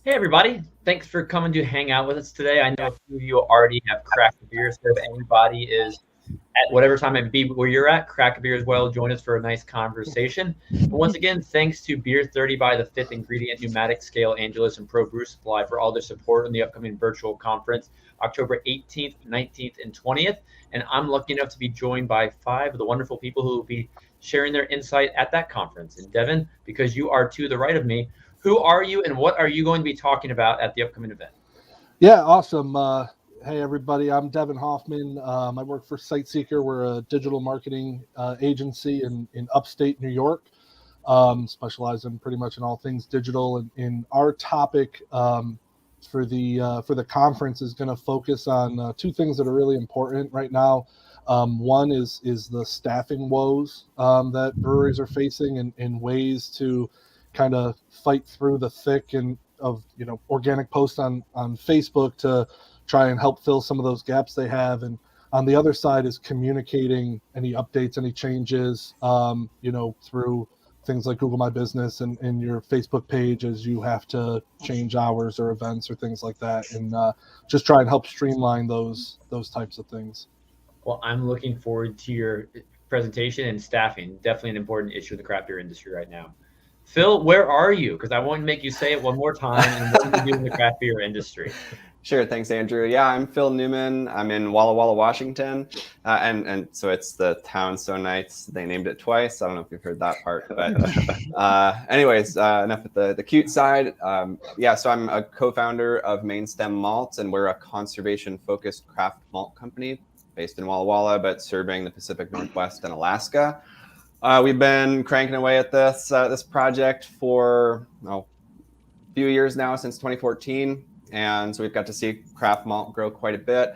Hey everybody, thanks for coming to hang out with us today. I know a few of you already have cracked a beer, so if anybody is at whatever time it be where you're at, crack a beer as well, join us for a nice conversation. But once again, thanks to Beer 30 by the Fifth Ingredient, Pneumatic Scale, Angelus, and Pro Brew Supply for all their support in the upcoming virtual conference, October 18th, 19th, and 20th. And I'm lucky enough to be joined by five of the wonderful people who will be sharing their insight at that conference. And Devon, because you are to the right of me, who are you and what are you going to be talking about at the upcoming event? Yeah, awesome. Hey, everybody. I'm Devon Hoffman. I work for Sightseeker. We're a digital marketing agency in upstate New York, specializing pretty much in all things digital. And in our topic for the conference is going to focus on two things that are really important right now. One is the staffing woes that breweries are facing, and ways to kind of fight through the thick and of organic posts on Facebook to try and help fill some of those gaps they have. And on the other side is communicating any updates, any changes, through things like Google My Business and your Facebook page as you have to change hours or events or things like that, and just try and help streamline those types of things. Well, I'm looking forward to your presentation and staffing. Definitely an important issue in the craft beer industry right now. Phil, where are you? Because I want to make you say it one more time. And what do you do in the craft beer industry? Sure. Thanks, Andrew. Yeah, I'm Phil Newman. I'm in Walla Walla, Washington. And so it's the town so nice. They named it twice. I don't know if you've heard that part. But anyways, enough with the cute side. So I'm a co-founder of Mainstem Malt, and we're a conservation-focused craft malt company based in Walla Walla, but serving the Pacific Northwest and Alaska. We've been cranking away at this project for a few years now, since 2014. And so we've got to see craft malt grow quite a bit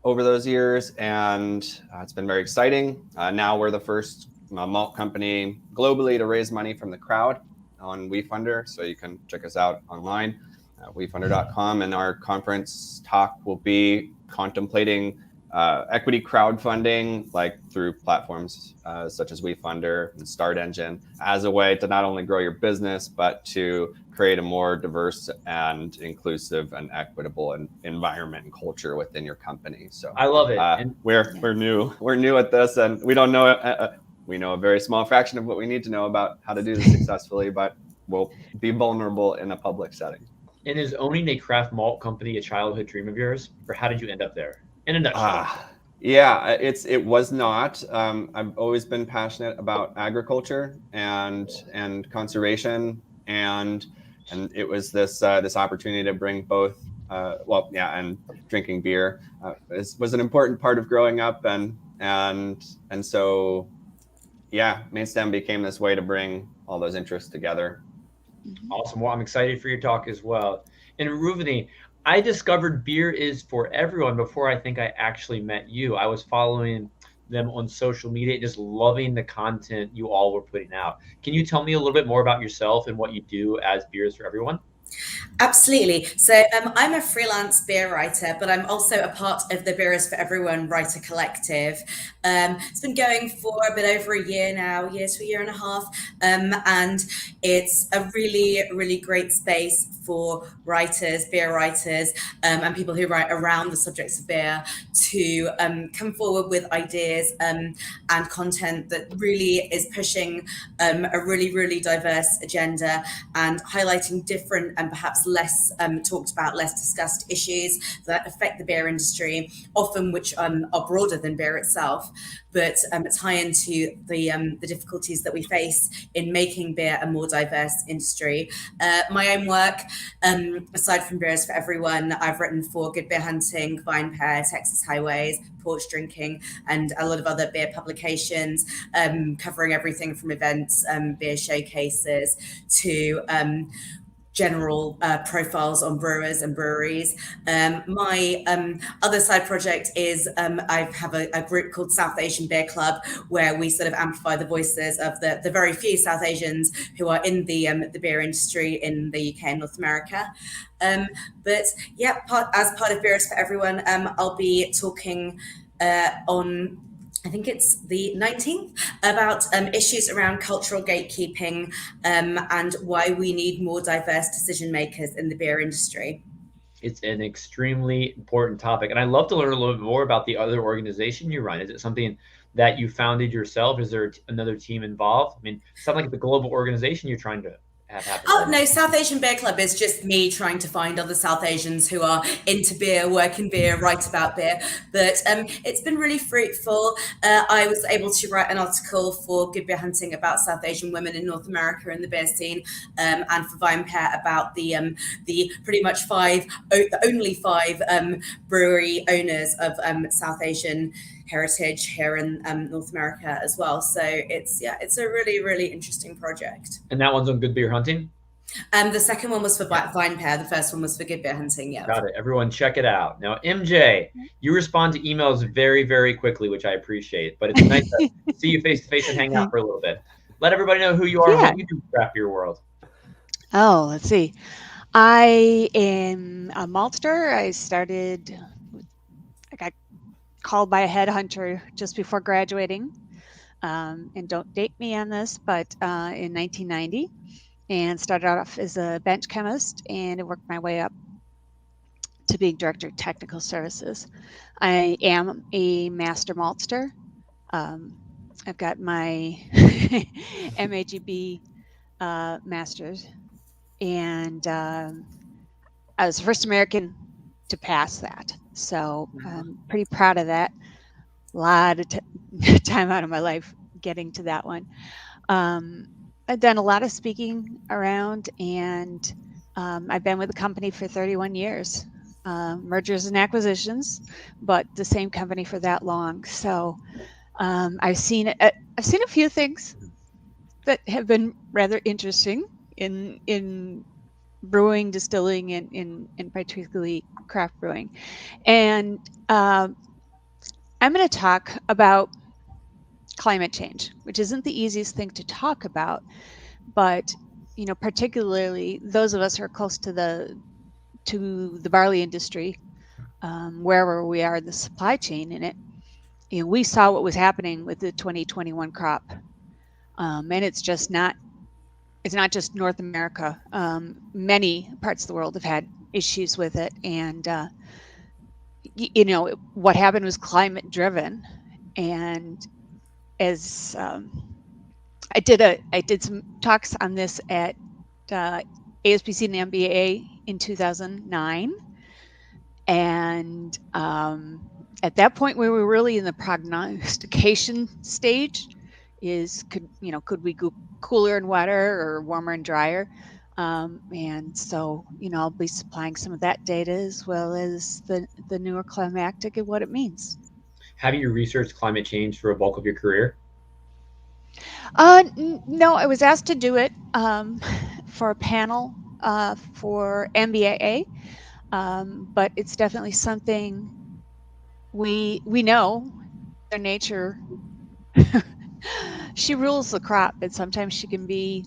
over those years, and it's been very exciting. Now we're the first malt company globally to raise money from the crowd on WeFunder, so you can check us out online at wefunder.com. And our conference talk will be contemplating equity crowdfunding, like through platforms such as WeFunder and Start Engine, as a way to not only grow your business, but to create a more diverse and inclusive and equitable environment and culture within your company. So I love it. And we're new at this, and we don't know. We know a very small fraction of what we need to know about how to do this successfully, but we'll be vulnerable in a public setting. And is owning a craft malt company a childhood dream of yours, or how did you end up there? In a nutshell. It was not. I've always been passionate about agriculture and conservation, and it was this opportunity to bring both. And drinking beer was an important part of growing up, and so Mainstem became this way to bring all those interests together. Awesome. Well, I'm excited for your talk as well. And Ruvani, I discovered Beer is for Everyone before I think I actually met you. I was following them on social media, just loving the content you all were putting out. Can you tell me a little bit more about yourself and what you do as Beer is for Everyone? Absolutely. So I'm a freelance beer writer, but I'm also a part of the Beer is for Everyone writer collective. It's been going for a bit over a year now, year to a year and a half. And it's a really, really great space for writers, beer writers, and people who write around the subjects of beer to come forward with ideas and content that really is pushing a really, really diverse agenda and highlighting different and perhaps less talked about, less discussed issues that affect the beer industry, often which are broader than beer itself, but tie into the difficulties that we face in making beer a more diverse industry. My own work, aside from Beer is for Everyone, I've written for Good Beer Hunting, Vine Pair, Texas Highways, Porch Drinking, and a lot of other beer publications, covering everything from events, beer showcases to general profiles on brewers and breweries. My other side project is I have a group called South Asian Beer Club, where we sort of amplify the voices of the very few South Asians who are in the beer industry in the UK and North America. But yeah, as part of Beer is for Everyone, I'll be talking on I think it's the 19th, about issues around cultural gatekeeping and why we need more diverse decision makers in the beer industry. It's an extremely important topic, and I'd love to learn a little bit more about the other organization you run. Is it something that you founded yourself? Is there another team involved? I mean, it sounds like the global organization you're trying to have happen. Oh, no, South Asian Beer Club is just me trying to find other South Asians who are into beer, work in beer, write about beer. But it's been really fruitful. I was able to write an article for Good Beer Hunting about South Asian women in North America in the beer scene, and for VinePair about the pretty much the only five brewery owners of South Asian heritage here in North America as well. So it's a really, really interesting project. And that one's on Good Beer Hunting? The second one was for VinePair. The first one was for Good Beer Hunting. Yeah. Got it. Everyone check it out. Now, MJ, you respond to emails very, very quickly, which I appreciate, but it's nice to see you face to face and hang out for a little bit. Let everybody know who you are and what you do in the craft beer world. Oh, let's see. I am a maltster. I got called by a headhunter just before graduating, and don't date me on this, but in 1990, and started off as a bench chemist and worked my way up to being director of technical services. I am a master maltster. I've got my MAGB master's, and I was the first American to pass that. So I'm pretty proud of that. A lot of time out of my life getting to that one. I've done a lot of speaking around, and I've been with the company for 31 years. Mergers and acquisitions, but the same company for that long. So I've seen a few things that have been rather interesting in brewing, distilling, and particularly craft brewing. And I'm going to talk about climate change, which isn't the easiest thing to talk about, but particularly those of us who are close to the barley industry, wherever we are in the supply chain in it, we saw what was happening with the 2021 crop, and it's not just North America. Many parts of the world have had issues with it, and what happened was climate driven. And as I did some talks on this at ASPC and MBA in 2009, and at that point we were really in the prognostication stage. Could we go cooler and wetter or warmer and drier? And so, I'll be supplying some of that data as well as the newer climactic and what it means. Have you researched climate change for a bulk of your career? No, I was asked to do it for a panel for MBAA, but it's definitely something we know. Their nature, she rules the crop, and sometimes she can be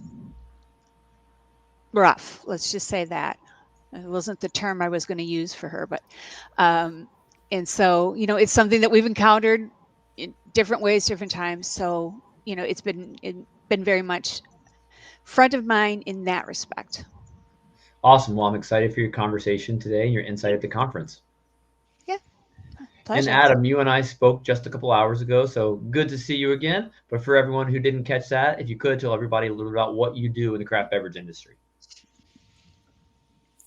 rough. Let's just say that. It wasn't the term I was going to use for her, but and so it's something that we've encountered in different ways, different times. So it's been very much front of mind in that respect. Awesome. Well, I'm excited for your conversation today and your insight at the conference. Yeah. Pleasure. And Adam, you and I spoke just a couple hours ago, so good to see you again. But for everyone who didn't catch that, if you could tell everybody a little bit about what you do in the craft beverage industry.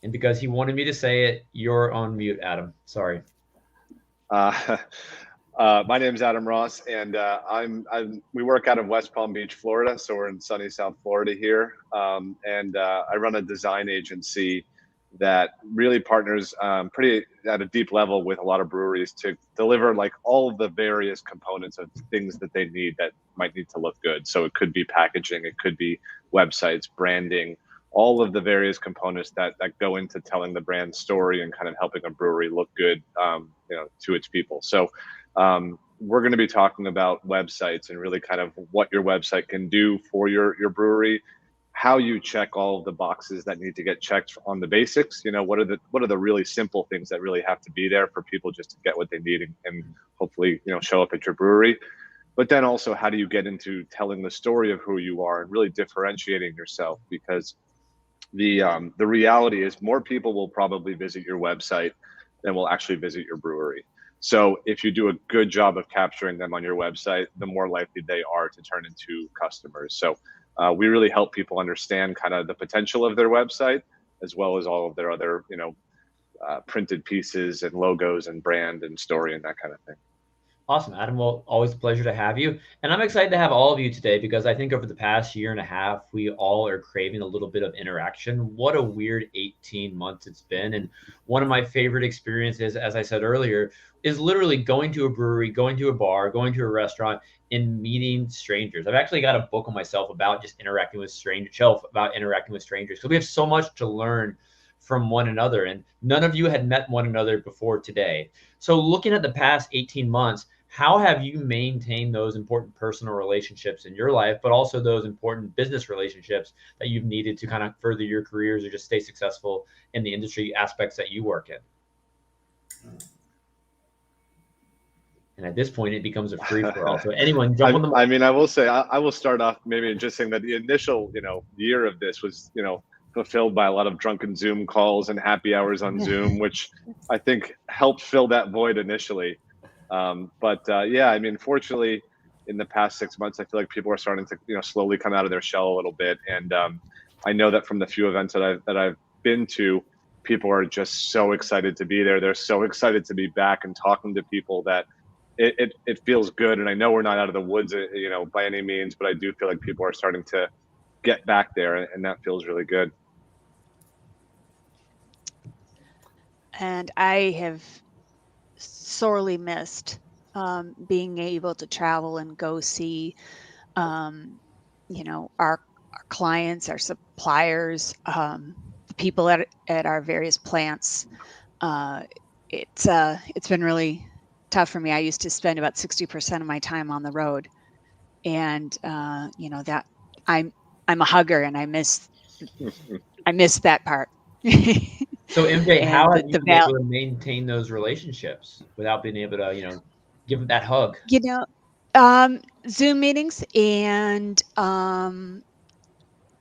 And because he wanted me to say it, you're on mute, Adam. Sorry. My name is Adam Ross, and we work out of West Palm Beach, Florida. So we're in sunny South Florida here. And I run a design agency that really partners pretty at a deep level with a lot of breweries to deliver like all of the various components of things that they need that might need to look good. So it could be packaging, it could be websites, branding, all of the various components that go into telling the brand story and kind of helping a brewery look good, to its people. So we're going to be talking about websites and really kind of what your website can do for your brewery, how you check all of the boxes that need to get checked on the basics. What are the really simple things that really have to be there for people just to get what they need and hopefully, show up at your brewery. But then also, how do you get into telling the story of who you are and really differentiating yourself? Because the reality is more people will probably visit your website than will actually visit your brewery. So if you do a good job of capturing them on your website, the more likely they are to turn into customers. So we really help people understand kind of the potential of their website, as well as all of their other, printed pieces and logos and brand and story and that kind of thing. Awesome, Adam. Well, always a pleasure to have you. And I'm excited to have all of you today because I think over the past year and a half, we all are craving a little bit of interaction. What a weird 18 months it's been. And one of my favorite experiences, as I said earlier, is literally going to a brewery, going to a bar, going to a restaurant, and meeting strangers. I've actually got a book on myself about just interacting with strangers, about interacting with strangers. So we have so much to learn from one another. And none of you had met one another before today. So looking at the past 18 months, how have you maintained those important personal relationships in your life, but also those important business relationships that you've needed to kind of further your careers or just stay successful in the industry aspects that you work in? And at this point, it becomes a free for all. So anyone jump on the. I mean, I will say, I will start off maybe just saying that the initial, year of this was, fulfilled by a lot of drunken Zoom calls and happy hours on Zoom, which I think helped fill that void initially. Yeah, I mean, fortunately, in the past 6 months, I feel like people are starting to, slowly come out of their shell a little bit. And I know that from the few events that I've been to, people are just so excited to be there. They're so excited to be back and talking to people that it feels good. And I know we're not out of the woods, by any means, but I do feel like people are starting to get back there, and that feels really good. And I have sorely missed being able to travel and go see, our clients, our suppliers, the people at our various plants. It's been really tough for me. I used to spend about 60% of my time on the road, and that I'm a hugger, and I miss that part. So MJ, how have you been able val- to maintain those relationships without being able to, give them that hug? Zoom meetings and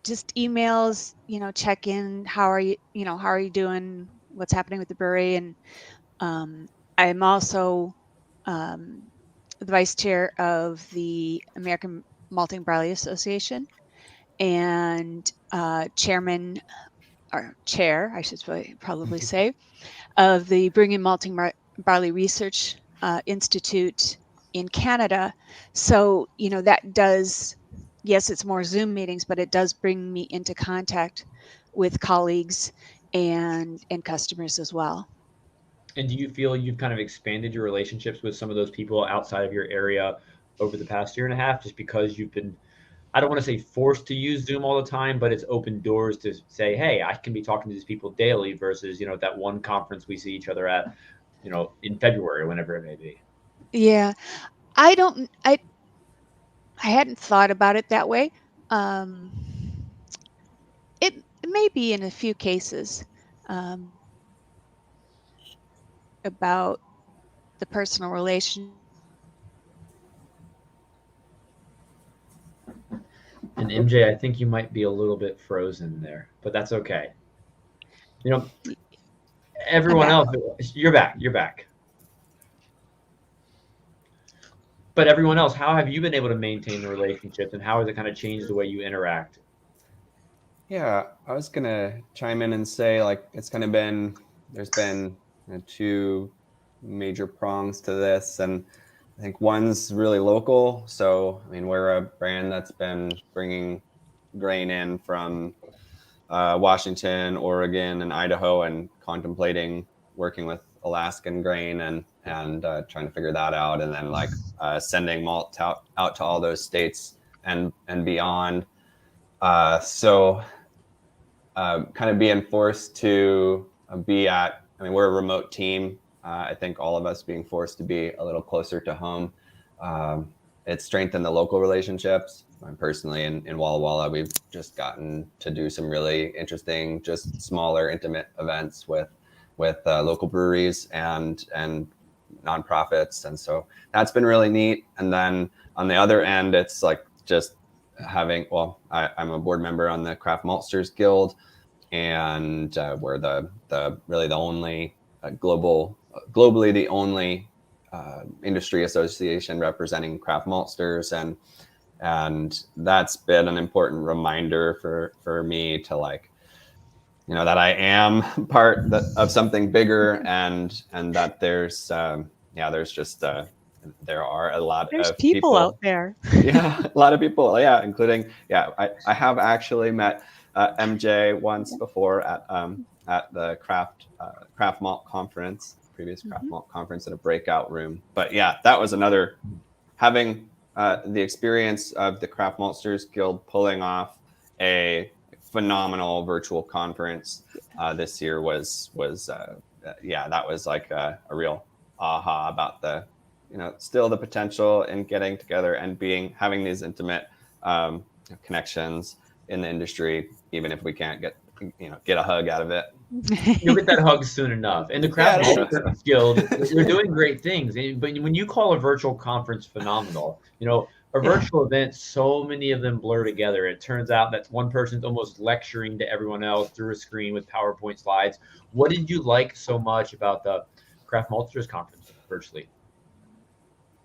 just emails, check in. How are you doing? What's happening with the brewery? And I'm also the vice chair of the American Malting Barley Association and chair, I should probably say, of the Brewing and Malting Barley Research Institute in Canada. So, that does, yes, it's more Zoom meetings, but it does bring me into contact with colleagues and customers as well. And do you feel you've kind of expanded your relationships with some of those people outside of your area over the past year and a half, just because you've been, I don't want to say forced to use Zoom all the time, but it's opened doors to say, hey, I can be talking to these people daily versus, that one conference we see each other at, in February, whenever it may be. Yeah. I hadn't thought about it that way. It may be in a few cases about the personal relation. And MJ, I think you might be a little bit frozen there, but that's okay. Everyone else, you're back. But everyone else, how have you been able to maintain the relationships, and how has it kind of changed the way you interact? Yeah, I was gonna chime in and say, it's kind of there's been two major prongs to this, and I think one's really local. So, I mean, we're a brand that's been bringing grain in from Washington, Oregon, and Idaho, and contemplating working with Alaskan grain and trying to figure that out, and then sending malt out to all those states and beyond. Kind of being forced to be at, I mean, we're a remote team. I think all of us being forced to be a little closer to home it's strengthened the local relationships. Personally, in Walla Walla, we've just gotten to do some really interesting, just smaller, intimate events with local breweries and nonprofits, and so that's been really neat. And then on the other end, it's like just having, well, I'm a board member on the Craft Maltsters Guild, and we're the really the only globally the only industry association representing craft maltsters, and that's been an important reminder for me to, like, you know, that I am part of something bigger, and that there's there's just there are a lot There's of people out there. Yeah, a lot of people. Yeah, including I have actually met MJ once before at the craft malt conference, previous craft malt conference, in a breakout room. But yeah, that was another, having the experience of the Craft Maltsters Guild pulling off a phenomenal virtual conference this year was that was like a real aha about the, you know, still the potential in getting together and having these intimate connections in the industry, even if we can't get a hug out of it. You'll get that hug soon enough. And the Craft Maltsters Guild, they're doing great things. But when you call a virtual conference phenomenal, you know, a virtual event, so many of them blur together. It turns out that one person's almost lecturing to everyone else through a screen with PowerPoint slides. What did you like so much about the Craft Maltsters conference virtually?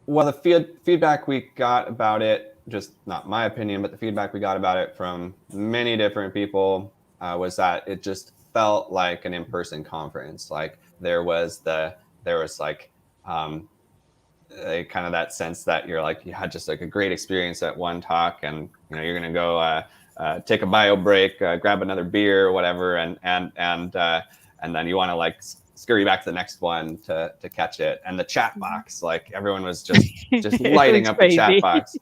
Well, the feedback we got about it, just not my opinion, but the feedback we got about it from many different people was that it just felt like an in-person conference. Like there was like kind of that sense that you're like, you had just like a great experience at one talk, and you know you're gonna go take a bio break, grab another beer or whatever, and then you want to like scurry back to the next one to catch it. And the chat box, like everyone was just lighting up the chat box.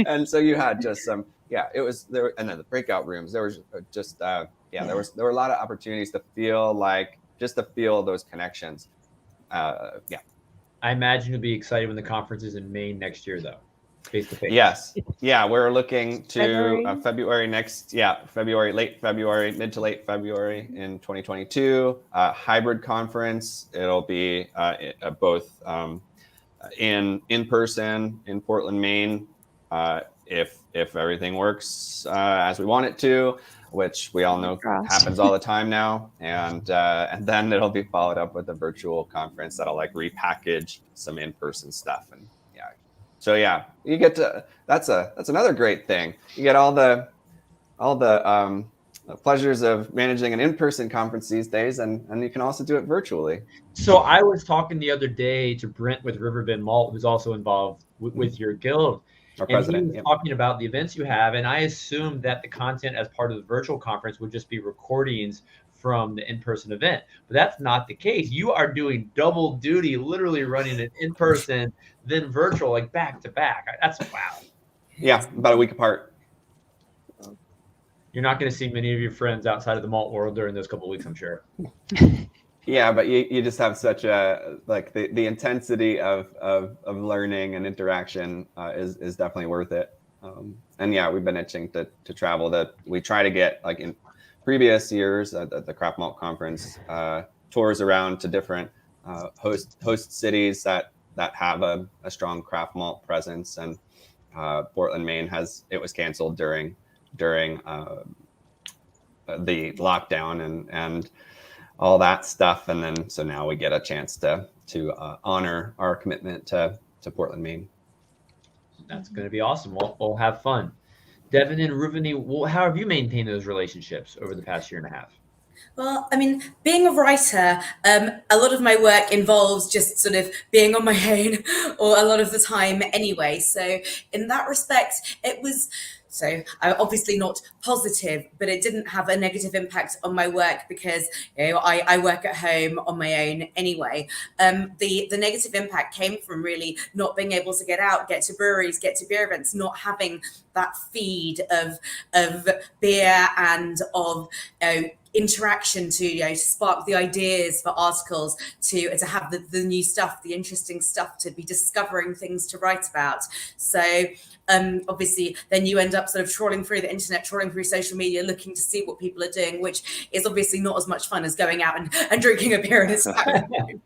And so you had just some, it was there. And then the breakout rooms, there was just there were a lot of opportunities to feel those connections. I imagine you'll be excited when the conference is in Maine next year, though, face to face. Yes. Yeah, we're looking to February next. Yeah, late February, mid to late February in 2022. Hybrid conference. It'll be both in person in Portland, Maine, if everything works as we want it to, which we all know happens all the time now, and then it'll be followed up with a virtual conference that'll like repackage some in-person stuff. And so you get to, that's another great thing. You get all the pleasures of managing an in-person conference these days, and you can also do it virtually. So I was talking the other day to Brent with Riverbend Malt, who's also involved with your guild. Our president, and he was talking about the events you have, and I assumed that the content as part of the virtual conference would just be recordings from the in-person event, but that's not the case. You are doing double duty, literally running it in person, then virtual, like back to back. That's wow. Yeah, about a week apart. You're not going to see many of your friends outside of the malt world during those couple of weeks, I'm sure. Yeah, but you just have such a, like, the intensity of learning and interaction is definitely worth it. And yeah, we've been itching to travel. That we try to get, like in previous years at the Craft Malt Conference, tours around to different host cities that have a strong craft malt presence. And Portland, Maine it was canceled during the lockdown and all that stuff, and then so now we get a chance to honor our commitment to Portland, Maine. That's going to be awesome. We'll have fun. Devon and Ruvani, how have you maintained those relationships over the past year and a half? Well, I mean, being a writer, a lot of my work involves just sort of being on my own, or a lot of the time anyway. So in that respect, it was, so obviously not positive, but it didn't have a negative impact on my work because, you know, I work at home on my own anyway. The negative impact came from really not being able to get out, get to breweries, get to beer events, not having that feed of beer and of interaction, to spark the ideas for articles, to have the new stuff, the interesting stuff, to be discovering things to write about. So obviously then you end up sort of trawling through the internet, trawling through social media, looking to see what people are doing, which is obviously not as much fun as going out and drinking a beer in a sat room.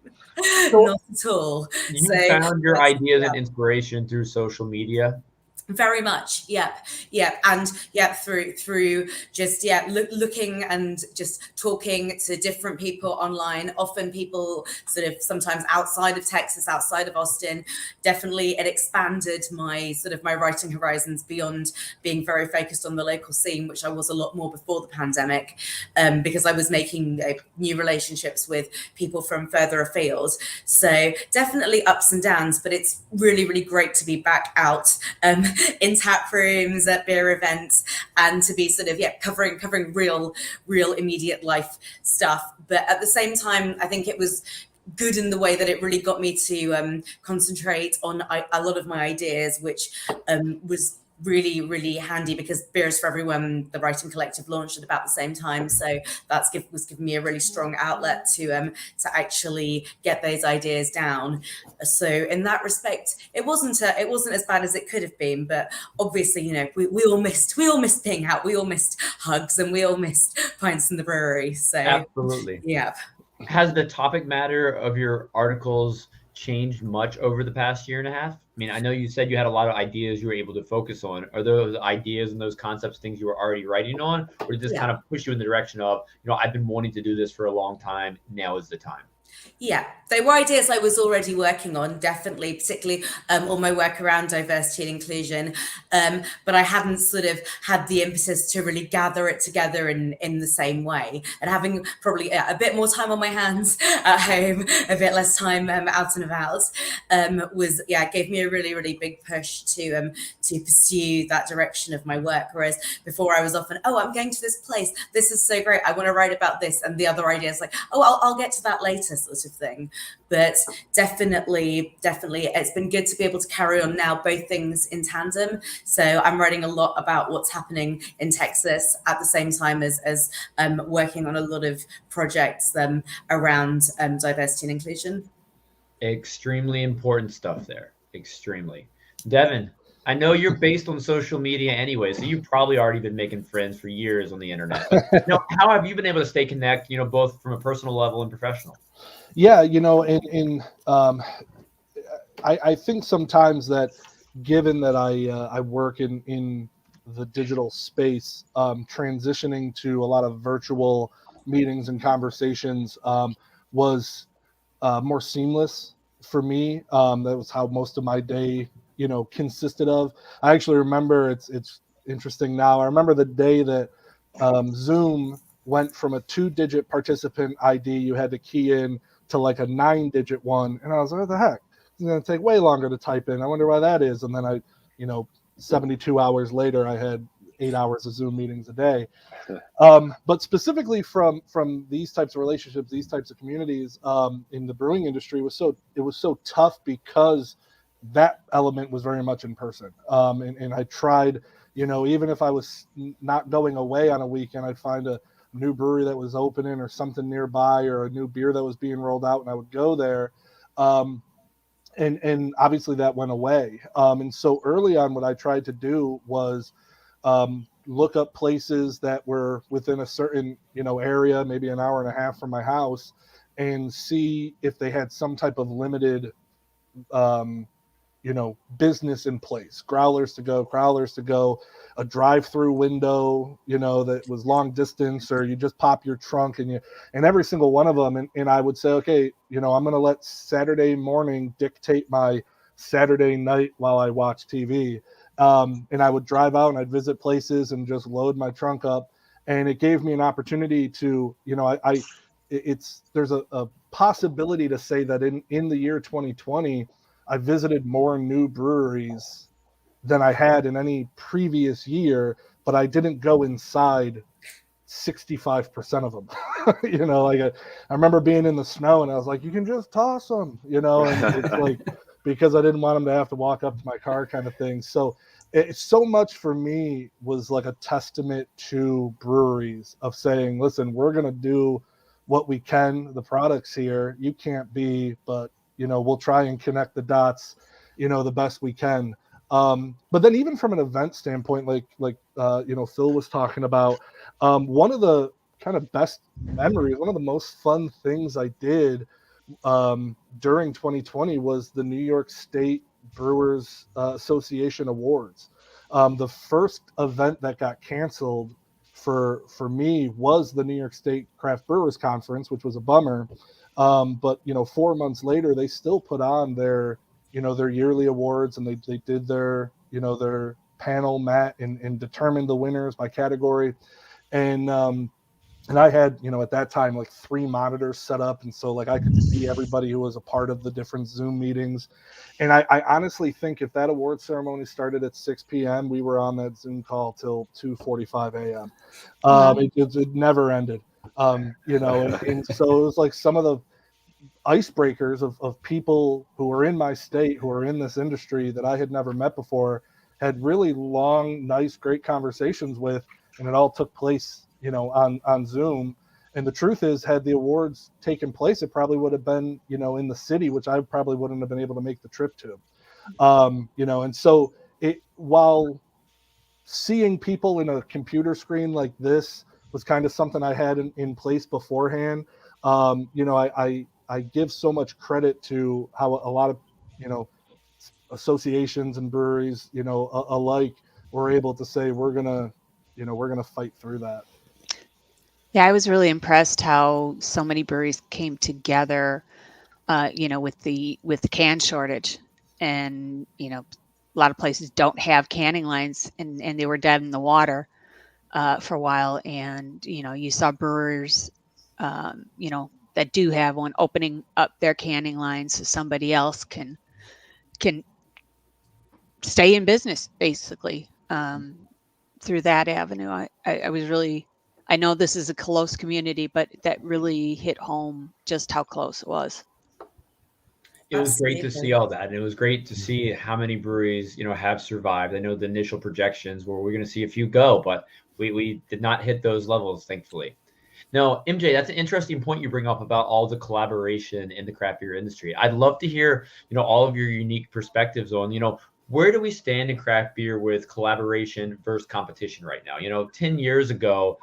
Not at all. You found your ideas and inspiration through social media? Very much, yep, and through just looking and just talking to different people online. Often people sort of sometimes outside of Texas, outside of Austin. Definitely, it expanded my writing horizons beyond being very focused on the local scene, which I was a lot more before the pandemic, because I was making new relationships with people from further afield. So definitely ups and downs, but it's really, really great to be back out in tap rooms, at beer events, and to be covering real immediate life stuff. But at the same time, I think it was good in the way that it really got me to concentrate on a lot of my ideas, which was really, really handy, because Beers for Everyone, the writing collective, launched at about the same time. So was giving me a really strong outlet to actually get those ideas down. So in that respect, it wasn't as bad as it could have been. But obviously, we all missed being out, we all missed hugs, and we all missed pints in the brewery. So absolutely, yeah. Has the topic matter of your articles changed much over the past year and a half? I mean, I know you said you had a lot of ideas you were able to focus on. Are those ideas and those concepts things you were already writing on, or did this kind of push you in the direction of, I've been wanting to do this for a long time, now is the time? Yeah, they were ideas I was already working on, definitely, particularly all my work around diversity and inclusion. But I hadn't sort of had the impetus to really gather it together in the same way. And having probably a bit more time on my hands at home, a bit less time out and about, gave me a really, really big push to pursue that direction of my work. Whereas before I was often, I'm going to this place, this is so great, I want to write about this. And the other idea is like, I'll get to that later, sort of thing. But definitely it's been good to be able to carry on now both things in tandem. So I'm writing a lot about what's happening in Texas at the same time as working on a lot of projects around diversity and inclusion. Extremely important stuff there. Extremely. Devon, I know you're based on social media anyway, so you've probably already been making friends for years on the internet. But, how have you been able to stay connected, both from a personal level and professional? Yeah, I think sometimes that, given that I work in the digital space, transitioning to a lot of virtual meetings and conversations was more seamless for me. That was how most of my day, consisted of. I actually remember, it's interesting now, I remember the day that Zoom went from a 2-digit participant ID you had to key in to like a 9-digit one. And I was like, what the heck? It's going to take way longer to type in. I wonder why that is. And then 72 hours later, I had 8 hours of Zoom meetings a day. But specifically from these types of relationships, these types of communities in the brewing industry, it was so tough because that element was very much in person. And I tried, even if I was not going away on a weekend, I'd find a new brewery that was opening or something nearby, or a new beer that was being rolled out, and I would go there. And obviously that went away. And so early on, what I tried to do was look up places that were within a certain, area, maybe an hour and a half from my house, and see if they had some type of limited, business in place, growlers to go, a drive-through window, that was long distance, or you just pop your trunk and every single one of them. And I would say, okay, I'm going to let Saturday morning dictate my Saturday night while I watch TV. And I would drive out and I'd visit places and just load my trunk up. And it gave me an opportunity to, there's a possibility to say that in the year 2020, I visited more new breweries than I had in any previous year, but I didn't go inside 65% of them. I remember being in the snow and I was like, you can just toss them, and it's like, because I didn't want them to have to walk up to my car kind of thing. So it's so much for me was like a testament to breweries of saying, listen, we're going to do what we can. The product's here. You can't be, but, you know, we'll try and connect the dots, you know, the best we can. But then even from an event standpoint, like you know, Phil was talking about, one of the kind of best memories, one of the most fun things I did during 2020 was the New York State Brewers Association Awards. The first event that got canceled for me was the New York State Craft Brewers Conference, which was a bummer. But you know, 4 months later, they still put on their, you know, their yearly awards, and they did their, you know, their panel mat and determined the winners by category. And I had, you know, at that time, like 3 monitors set up. And so like I could see everybody who was a part of the different Zoom meetings. And I honestly think if that award ceremony started at 6 p.m., we were on that Zoom call till 2:45 a.m. It never ended, you know, and so it was like some of the icebreakers of people who were in my state, who are in this industry that I had never met before, had really long, nice, great conversations with, and it all took place, you know, on Zoom. And the truth is, had the awards taken place, it probably would have been, you know, in the city, which I probably wouldn't have been able to make the trip to. You know, and so while seeing people in a computer screen like this was kind of something I had in place beforehand, you know, I give so much credit to how a lot of, you know, associations and breweries, you know, alike were able to say, we're going to fight through that. Yeah, I was really impressed how so many breweries came together, you know, with the can shortage, and, you know, a lot of places don't have canning lines, and they were dead in the water for a while. And, you know, you saw brewers, you know, that do have one opening up their canning lines so somebody else can stay in business, basically, through that avenue. I was really, I know this is a close community, but that really hit home just how close it was. It was great to see all that, and it was great to see how many breweries, you know, have survived. I know the initial projections were we're going to see a few go, but we did not hit those levels, thankfully. Now, MJ, that's an interesting point you bring up about all the collaboration in the craft beer industry. I'd love to hear, you know, all of your unique perspectives on, you know, where do we stand in craft beer with collaboration versus competition right now? You know, 10 years ago,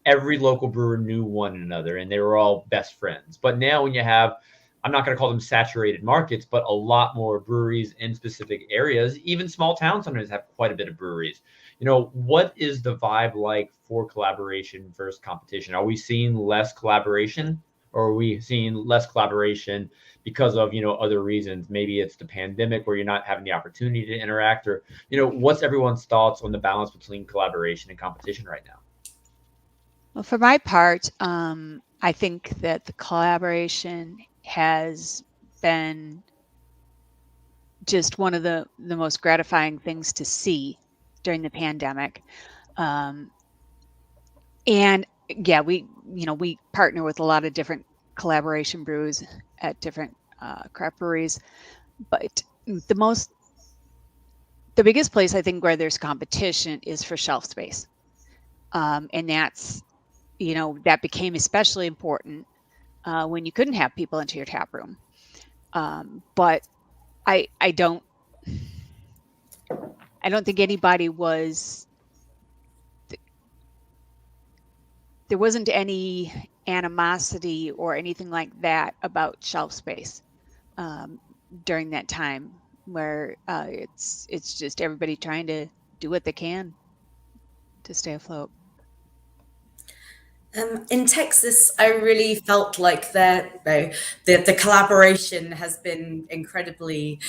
every local brewer knew one another and they were all best friends. But now when you have, I'm not going to call them saturated markets, but a lot more breweries in specific areas, even small towns sometimes have quite a bit of breweries. You know, what is the vibe like for collaboration versus competition? Are we seeing less collaboration, or are we seeing less collaboration because of, you know, other reasons? Maybe it's the pandemic where you're not having the opportunity to interact, or, you know, what's everyone's thoughts on the balance between collaboration and competition right now? Well, for my part, I think that the collaboration has been just one of the most gratifying things to see during the pandemic. And yeah, we partner with a lot of different collaboration brews at different craft breweries, but the biggest place I think where there's competition is for shelf space. And that's, you know, that became especially important when you couldn't have people into your tap room. But I don't think anybody was, there wasn't any animosity or anything like that about shelf space during that time, where it's just everybody trying to do what they can to stay afloat. In Texas, I really felt like the collaboration has been incredibly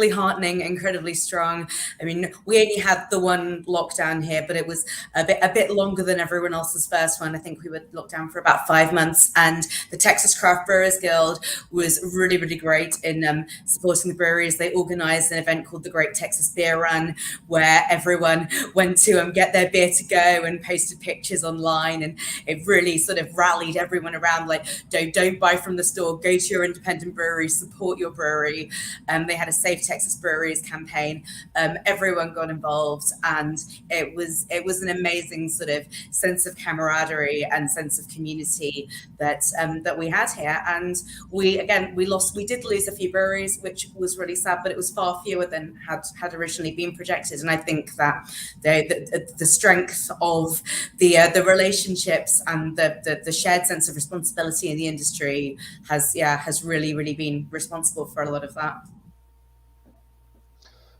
heartening, incredibly strong. I mean, we only had the one lockdown here, but it was a bit longer than everyone else's first one. I think we were locked down for about 5 months, and the Texas Craft Brewers Guild was really, really great in supporting the breweries. They organized an event called the Great Texas Beer Run, where everyone went to get their beer to go and posted pictures online, and it it really sort of rallied everyone around, like, don't buy from the store, go to your independent brewery, support your brewery. They had a Save Texas Breweries campaign. Everyone got involved, and it was an amazing sort of sense of camaraderie and sense of community that we had here. And we did lose a few breweries, which was really sad, but it was far fewer than had originally been projected. And I think that the strength of the relationships and the shared sense of responsibility in the industry has really been responsible for a lot of that.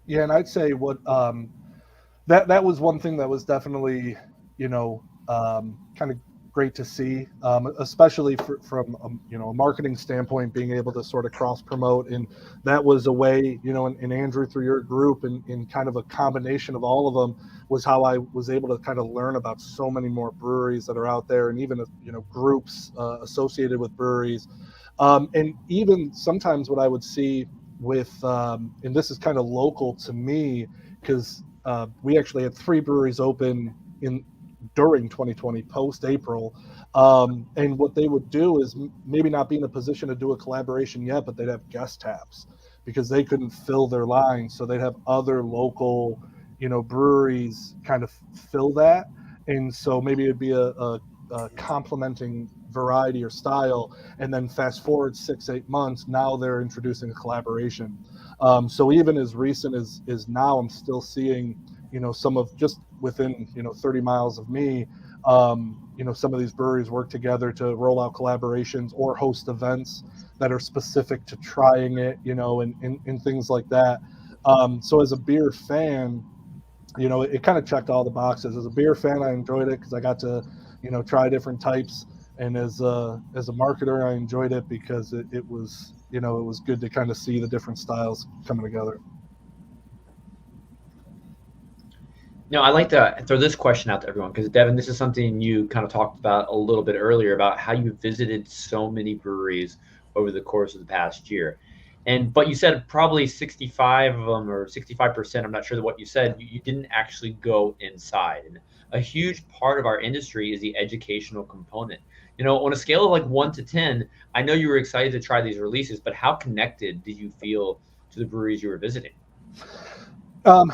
Yeah, and I'd say what that was one thing that was definitely, kind of great to see, especially from a marketing standpoint, being able to sort of cross promote. And that was a way, and Andrew, through your group and in kind of a combination of all of them, was how I was able to kind of learn about so many more breweries that are out there, and even groups associated with breweries, and even sometimes what I would see with and this is kind of local to me, because we actually had 3 breweries open during 2020, post-April, and what they would do is maybe not be in a position to do a collaboration yet, but they'd have guest taps because they couldn't fill their lines, so they'd have other local breweries kind of fill that. And so maybe it'd be a complementing variety or style, and then fast forward 6-8 months, now they're introducing a collaboration. So even as recent as now, I'm still seeing some of, just within 30 miles of me, some of these breweries work together to roll out collaborations or host events that are specific to trying it, and things like that. So as a beer fan, it kind of checked all the boxes. As a beer fan, I enjoyed it because I got to try different types, and as a marketer, I enjoyed it because it was it was good to kind of see the different styles coming together. I'd like to throw this question out to everyone, because Devon, this is something you kind of talked about a little bit earlier, about how you visited so many breweries over the course of the past year. But you said probably 65 of them, or 65%, I'm not sure what you said, you didn't actually go inside. And a huge part of our industry is the educational component. On a scale of like 1 to 10, I know you were excited to try these releases, but how connected did you feel to the breweries you were visiting? And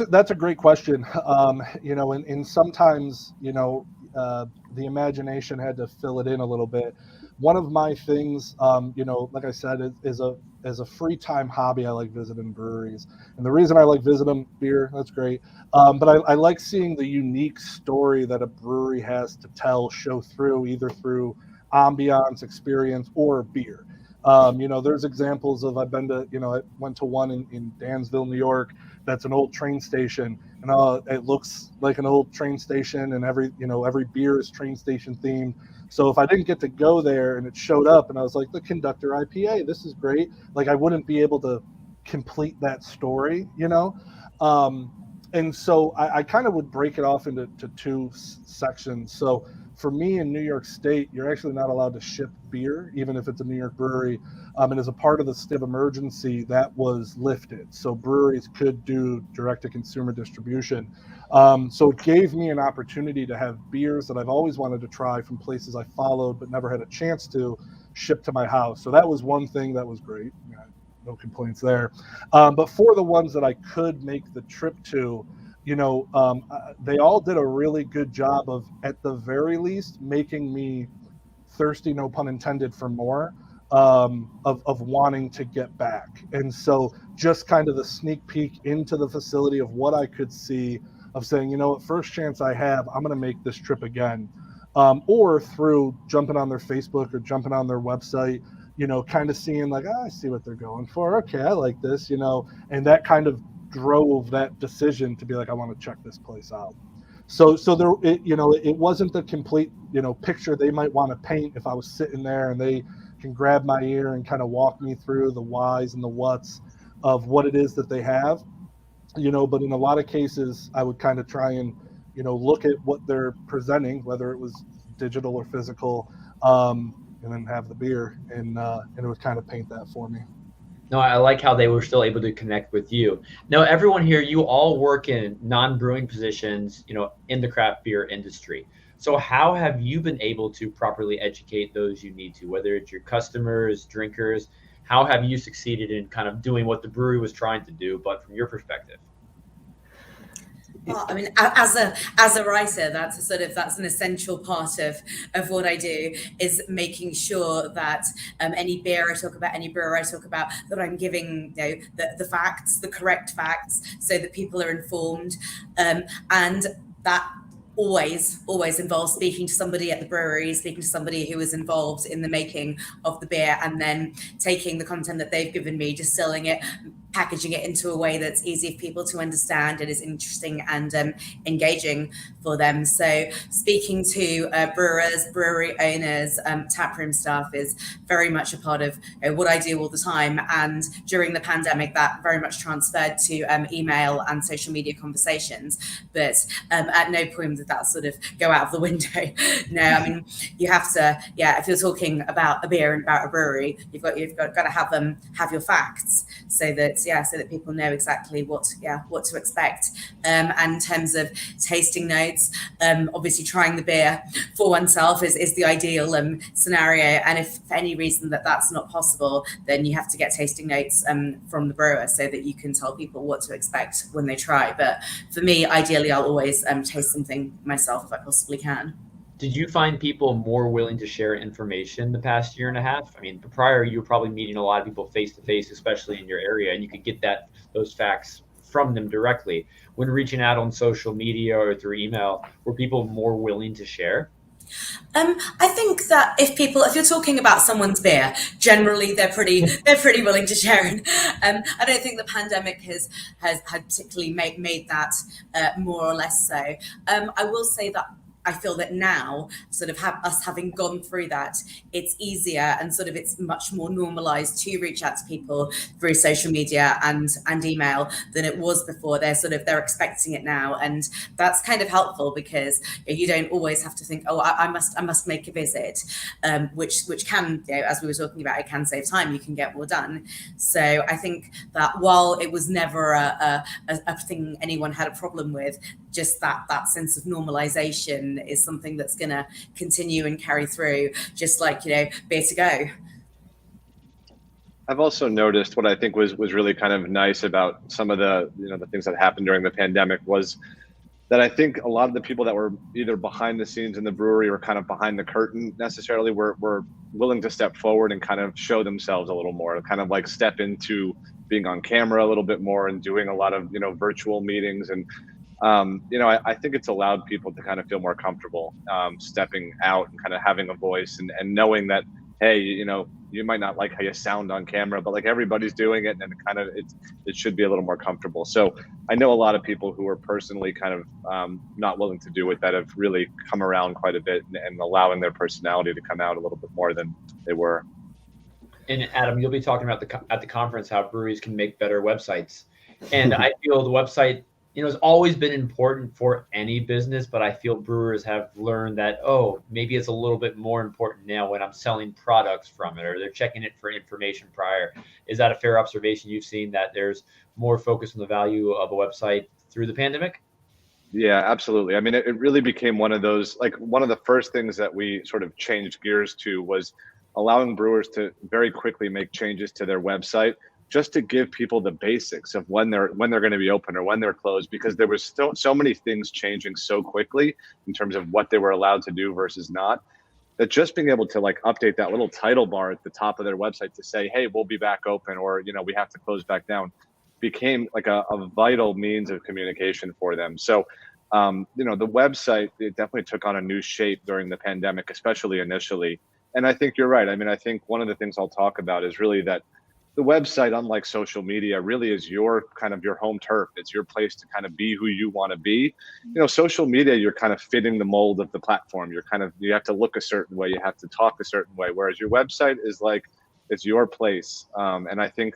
that's a great question. And sometimes, the imagination had to fill it in a little bit. One of my things, like I said, is as a free time hobby, I like visiting breweries. And the reason I like visiting beer, that's great. But I like seeing the unique story that a brewery has to tell, show through, either through ambiance, experience, or beer. There's examples of, I went to one in Dansville, New York. That's an old train station, and it looks like an old train station, and every beer is train station themed. So if I didn't get to go there and it showed up and I was like, the Conductor IPA, this is great, like I wouldn't be able to complete that story, and so I kind of would break it off into 2 sections. So for me in New York State, you're actually not allowed to ship beer, even if it's a New York brewery. And as a part of the state of emergency, that was lifted. So breweries could do direct-to-consumer distribution. So it gave me an opportunity to have beers that I've always wanted to try from places I followed but never had a chance to ship to my house. So that was one thing that was great. No complaints there. But for the ones that I could make the trip to, they all did a really good job of, at the very least, making me thirsty, no pun intended, for more, of wanting to get back. And so just kind of the sneak peek into the facility of what I could see, of saying, first chance I have, I'm going to make this trip again. Or through jumping on their Facebook or jumping on their website, kind of seeing like, I see what they're going for. Okay, I like this, and that kind of drove that decision to be like, I want to check this place out. So there, it wasn't the complete, picture they might want to paint if I was sitting there and they can grab my ear and kind of walk me through the whys and the whats of what it is that they have, but in a lot of cases I would kind of try and, look at what they're presenting, whether it was digital or physical, and then have the beer, and it would kind of paint that for me. No, I like how they were still able to connect with you. Now, everyone here, you all work in non-brewing positions, in the craft beer industry. So how have you been able to properly educate those you need to, whether it's your customers, drinkers? How have you succeeded in kind of doing what the brewery was trying to do, but from your perspective? Well, I mean, as a writer, that's an essential part of what I do, is making sure that any beer I talk about, any brewer I talk about, that I'm giving, you know, the facts, the correct facts, so that people are informed, and that always involves speaking to somebody at the brewery, speaking to somebody who was involved in the making of the beer, and then taking the content that they've given me, distilling it, packaging it into a way that's easy for people to understand and is interesting and engaging for them. So speaking to brewers, brewery owners, taproom staff is very much a part of what I do all the time. And during the pandemic, that very much transferred to email and social media conversations. But at no point did that sort of go out of the window. No, I mean, you have to, if you're talking about a beer and about a brewery, you've got to have your facts, so that people know exactly what to expect. And in terms of tasting notes, obviously trying the beer for oneself is the ideal scenario. And if for any reason that's not possible, then you have to get tasting notes from the brewer, so that you can tell people what to expect when they try. But for me, ideally, I'll always taste something myself if I possibly can. Did you find people more willing to share information the past year and a half? I mean, prior, you were probably meeting a lot of people face to face, especially in your area, and you could get those facts from them directly. When reaching out on social media or through email, were people more willing to share? I think that if you're talking about someone's beer, generally they're pretty willing to share it. I don't think the pandemic has particularly made that more or less so. I will say that I feel that now, sort of us having gone through that, it's easier and sort of it's much more normalized to reach out to people through social media and email than it was before. They're expecting it now, and that's kind of helpful, because you don't always have to think, oh, I must make a visit, which can, as we were talking about, it can save time. You can get more done. So I think that while it was never a thing anyone had a problem with, just that sense of normalization is something that's going to continue and carry through, just like, beer to go. I've also noticed what I think was really kind of nice about some of the the things that happened during the pandemic was that I think a lot of the people that were either behind the scenes in the brewery or kind of behind the curtain necessarily were willing to step forward and kind of show themselves a little more, kind of like step into being on camera a little bit more and doing a lot of virtual meetings. And I think it's allowed people to kind of feel more comfortable stepping out and kind of having a voice and knowing that, hey, you might not like how you sound on camera, but like everybody's doing it, and kind of it should be a little more comfortable. So I know a lot of people who are personally kind of not willing to do it that have really come around quite a bit and allowing their personality to come out a little bit more than they were. And Adam, you'll be talking about at the conference how breweries can make better websites. And I feel the website, has always been important for any business, but I feel brewers have learned that, maybe it's a little bit more important now when I'm selling products from it, or they're checking it for information prior. Is that a fair observation? You've seen that there's more focus on the value of a website through the pandemic? Yeah, absolutely. I mean, it really became one of those, like one of the first things that we sort of changed gears to was allowing brewers to very quickly make changes to their website, just to give people the basics of when they're going to be open or when they're closed, because there was still so many things changing so quickly in terms of what they were allowed to do versus not, that just being able to like update that little title bar at the top of their website to say, hey, we'll be back open, or we have to close back down, became like a vital means of communication for them. So the website, it definitely took on a new shape during the pandemic, especially initially. And I think you're right. I mean, I think one of the things I'll talk about is really that the website, unlike social media, really is your kind of your home turf. It's your place to kind of be who you want to be. Social media, you're kind of fitting the mold of the platform. You have to look a certain way, you have to talk a certain way. Whereas your website is like, it's your place. And I think,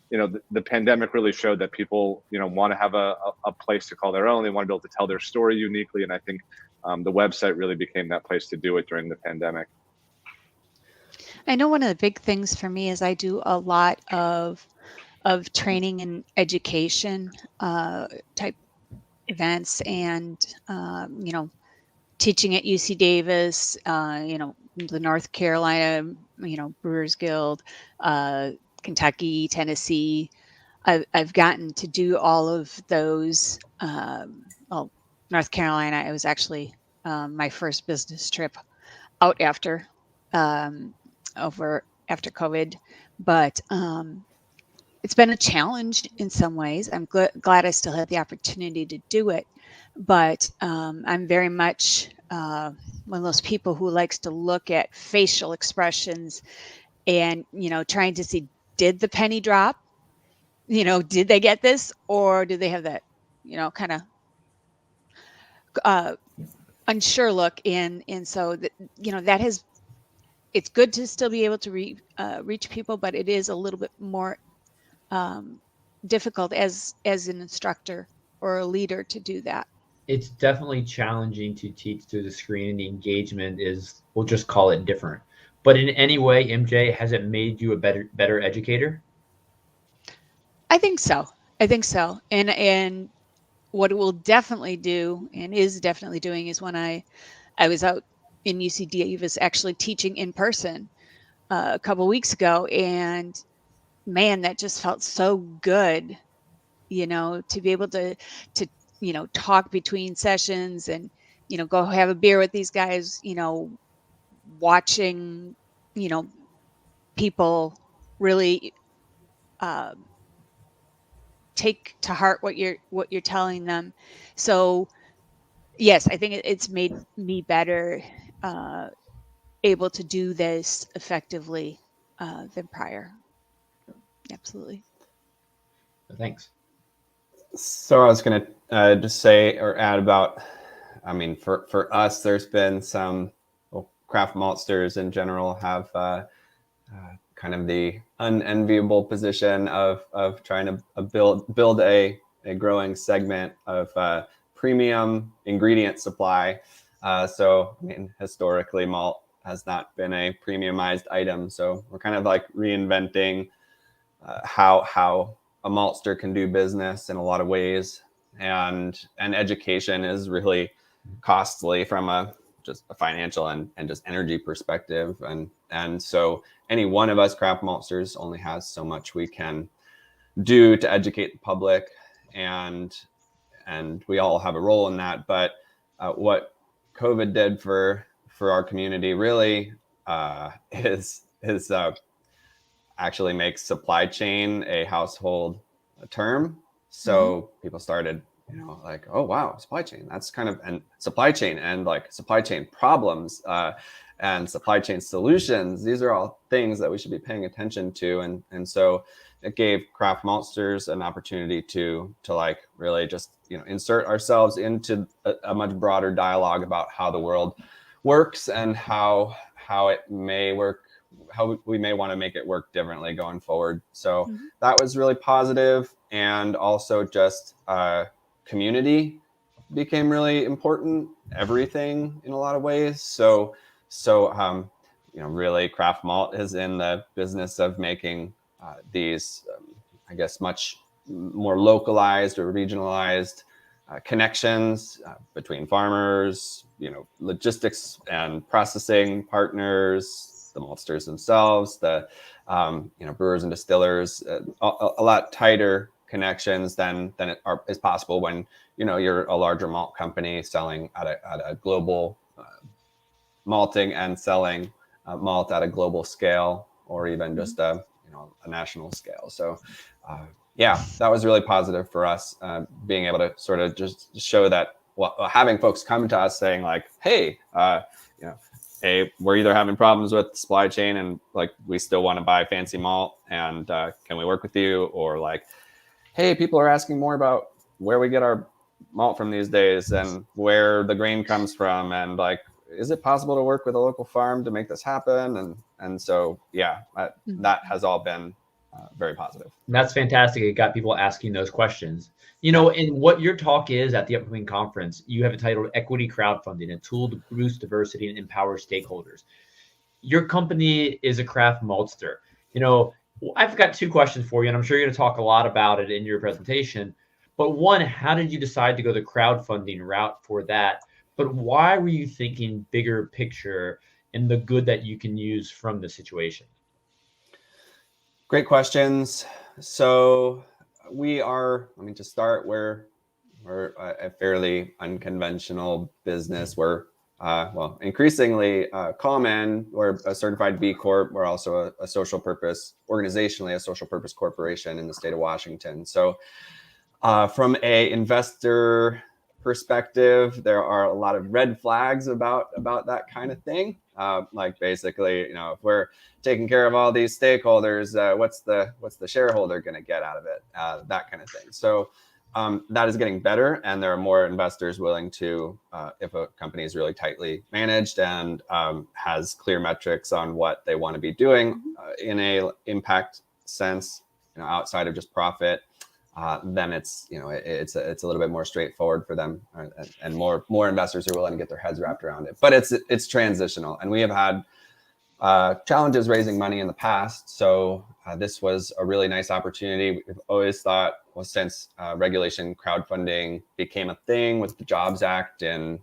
the pandemic really showed that people, want to have a place to call their own. They want to be able to tell their story uniquely. And I think the website really became that place to do it during the pandemic. I know one of the big things for me is I do a lot of training and education type events and teaching at UC Davis, the North Carolina, Brewers Guild, Kentucky, Tennessee. I've gotten to do all of those. North Carolina, I was actually my first business trip out after COVID, but it's been a challenge in some ways. I'm glad I still had the opportunity to do it, but I'm very much one of those people who likes to look at facial expressions and, trying to see, did the penny drop? Did they get this, or do they have that, kind of unsure look in? And so that, it's good to still be able to reach people, but it is a little bit more difficult as an instructor or a leader to do that. It's definitely challenging to teach through the screen, and the engagement is, we'll just call it different. But in any way, MJ, has it made you a better educator? I think so. And what it will definitely do, and is definitely doing, is when I was out in UC Davis actually teaching in person a couple weeks ago, and man, that just felt so good, to be able to talk between sessions and, go have a beer with these guys, watching, people really take to heart what you're telling them. So yes, I think it's made me better, able to do this effectively than prior. Absolutely. Thanks. So I was going to just say or add about, for us, there's been some craft maltsters in general have kind of the unenviable position of trying to build a growing segment of premium ingredient supply. So historically, malt has not been a premiumized item. So we're kind of like reinventing how a maltster can do business in a lot of ways, and education is really costly from just a financial and just energy perspective, and so any one of us craft maltsters only has so much we can do to educate the public, and we all have a role in that. But what COVID did for our community really is actually makes supply chain a household term. So people started, like, oh wow, supply chain. That's kind of, and supply chain and like supply chain problems and supply chain solutions. These are all things that we should be paying attention to. And so it gave craft maltsters an opportunity to like really just, insert ourselves into a much broader dialogue about how the world works and how it may work, how we may want to make it work differently going forward. So that was really positive. And also just community became really important, everything in a lot of ways. So really craft malt is in the business of making these, I guess, much more localized or regionalized connections between farmers, logistics and processing partners, the maltsters themselves, the brewers and distillers, a lot tighter connections than it is possible when you're a larger malt company selling at a global malting and selling malt at a global scale, or even just a national scale. So that was really positive for us, being able to sort of just show that, having folks come to us saying like, hey, we're either having problems with supply chain and like we still want to buy fancy malt, and can we work with you? Or like, hey, people are asking more about where we get our malt from these days and where the grain comes from, and like, is it possible to work with a local farm to make this happen? And so that has all been very positive. That's fantastic. It got people asking those questions. And what your talk is at the upcoming conference, you have entitled Equity Crowdfunding, a tool to boost diversity and empower stakeholders. Your company is a craft maltster. I've got two questions for you, and I'm sure you're going to talk a lot about it in your presentation. But one, how did you decide to go the crowdfunding route for that but why were you thinking bigger picture and the good that you can use from the situation? Great questions. So let me just start, we're a fairly unconventional business. We're increasingly common. We're a certified B Corp. We're also a social purpose, organizationally a social purpose corporation in the state of Washington. So from a investor perspective, there are a lot of red flags about that kind of thing. Like basically, if we're taking care of all these stakeholders, what's the shareholder going to get out of it? That kind of thing. So that is getting better, and there are more investors willing to, if a company is really tightly managed and has clear metrics on what they want to be doing in a impact sense, outside of just profit. Then it's a little bit more straightforward for them, and more investors are willing to get their heads wrapped around it. But it's transitional, and we have had challenges raising money in the past. So this was a really nice opportunity. We've always thought, well, since regulation crowdfunding became a thing with the Jobs Act in, I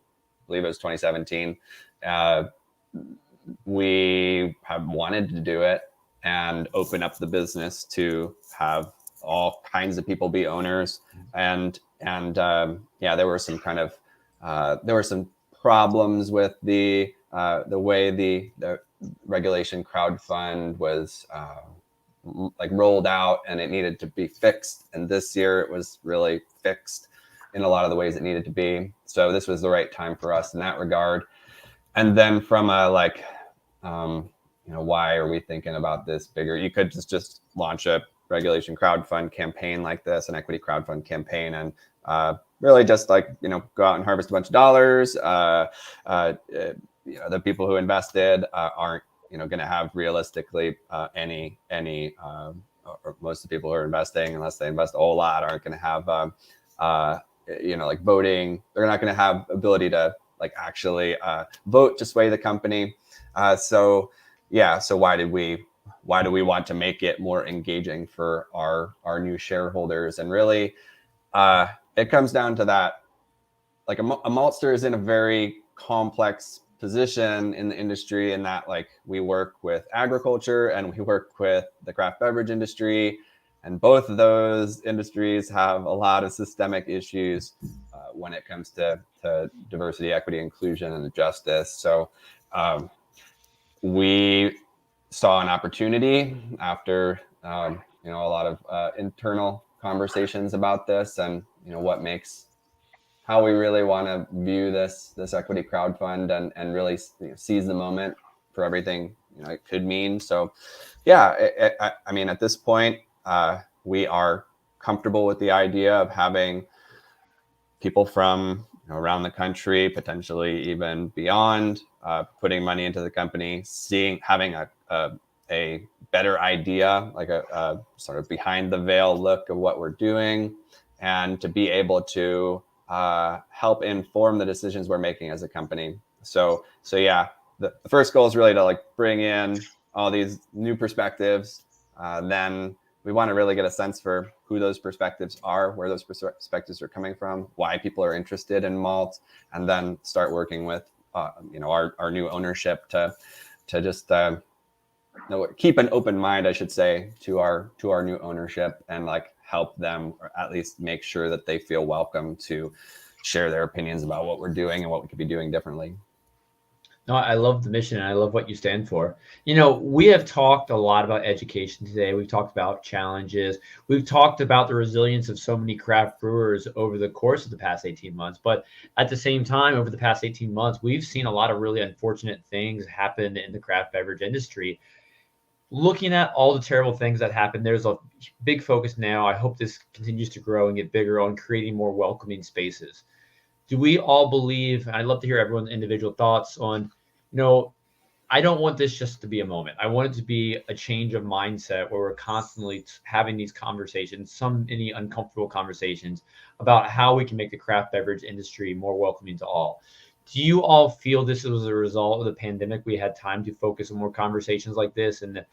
believe it was 2017, we have wanted to do it and open up the business to have all kinds of people be owners, and there were some problems with the way the regulation crowdfund was rolled out, and it needed to be fixed. And this year it was really fixed in a lot of the ways it needed to be. So this was the right time for us in that regard. And then from a why are we thinking about this bigger? You could just launch a regulation crowdfund campaign like this, an equity crowdfund campaign, and really just go out and harvest a bunch of dollars. The people who invested aren't going to have realistically any or most of the people who are investing, unless they invest a whole lot, aren't going to have voting. They're not going to have ability to actually vote to sway the company. So why do we want to make it more engaging for our new shareholders? And really, it comes down to that. A maltster is in a very complex position in the industry, in that we work with agriculture and we work with the craft beverage industry, and both of those industries have a lot of systemic issues when it comes to diversity, equity, inclusion, and justice. So we saw an opportunity after a lot of internal conversations about this, and how we really want to view this equity crowdfund and really seize the moment for everything it could mean. So at this point we are comfortable with the idea of having people from around the country, potentially even beyond, putting money into the company, having a better idea, a sort of behind the veil look of what we're doing, and to be able to help inform the decisions we're making as a company. So the first goal is really to bring in all these new perspectives. Then we want to really get a sense for who those perspectives are, where those perspectives are coming from, why people are interested in malt, and then start working with our new ownership to just keep an open mind, I should say, to our new ownership, and help them, or at least make sure that they feel welcome to share their opinions about what we're doing and what we could be doing differently. No, I love the mission, and I love what you stand for. We have talked a lot about education today. We've talked about challenges. We've talked about the resilience of so many craft brewers over the course of the past 18 months. But at the same time, over the past 18 months, we've seen a lot of really unfortunate things happen in the craft beverage industry. Looking at all the terrible things that happened, there's a big focus now. I hope this continues to grow and get bigger on creating more welcoming spaces. Do we all believe, and I'd love to hear everyone's individual thoughts on, I don't want this just to be a moment. I want it to be a change of mindset where we're constantly having these conversations, any uncomfortable conversations about how we can make the craft beverage industry more welcoming to all. Do you all feel this was a result of the pandemic? We had time to focus on more conversations like this and